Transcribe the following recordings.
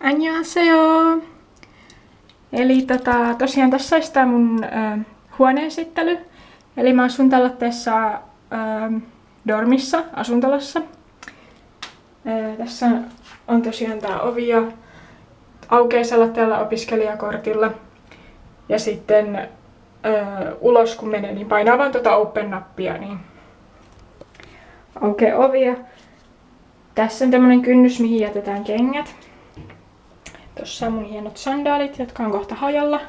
Annyeonghaseyo! Eli tosiaan tässä olisi tää mun huoneesittely. Eli mä asun tällaisessa dormissa, asuntolassa. Tässä on tosiaan tää ovi ja aukeaa tällä opiskelijakortilla. Ja sitten ulos kun menee, niin painaa vaan open-nappia, niin aukeaa ovi. Ja tässä on tämmönen kynnys, mihin jätetään kengät. Tossa on mun hienot sandaalit, jotka on kohta hajalla.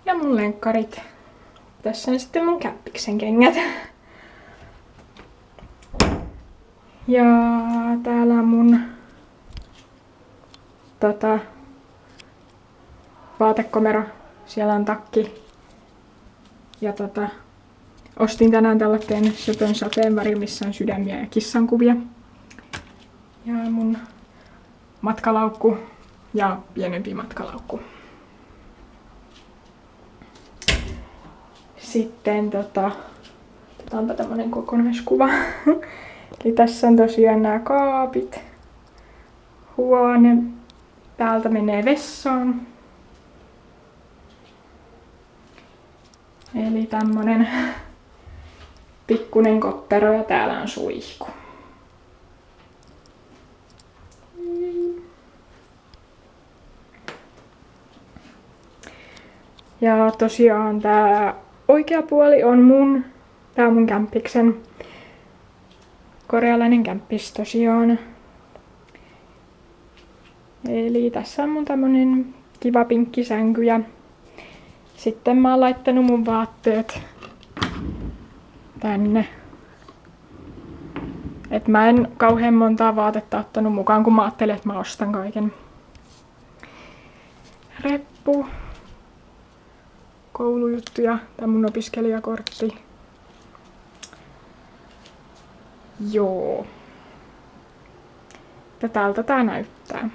Ja mun lenkkarit. Tässä on sitten mun käppiksen kengät. Ja täällä on mun vaatekomero. Siellä on takki. Ja ostin tänään tällaisen söpön sateenvärin, missä on sydämiä ja kissankuvia. Ja mun matkalaukku ja pienempi matkalaukku. Sitten otetaanpa tämmönen kokonaiskuva. Eli tässä on tosiaan nämä kaapit. Huone. Täältä menee vessaan. Eli tämmönen pikkunen koppero ja täällä on suihku. Ja tosiaan tää oikea puoli on tää on mun kämppiksen korealainen kämppis tosiaan. Eli tässä on mun tämmönen kiva pinkki sänky ja sitten mä oon laittanut mun vaatteet tänne. Et mä en kauhean montaa vaatetta ottanut mukaan, kun mä ajattelin, että mä ostan kaiken. Reppu. Koulujuttuja. Tää mun opiskelijakortti. Joo. Tältä tää näyttää.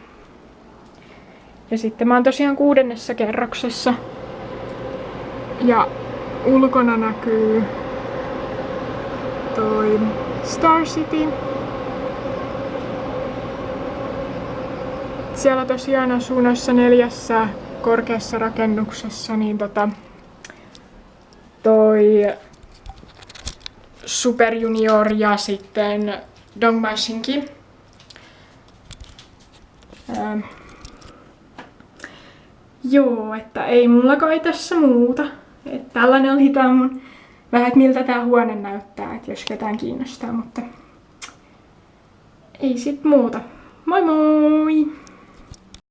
Ja sitten mä oon tosiaan 6. kerroksessa. Ja ulkona näkyy toi Star City. Siellä tosiaan asuu noissa 4 korkeassa rakennuksessa, niin toi Super Junior ja sitten Dongmanshinki. Joo, että ei mulla kai tässä muuta. Et tällainen oli tää mun vähän, että miltä tää huone näyttää, että jos ketään kiinnostaa, mutta ei sit muuta. Moi moi!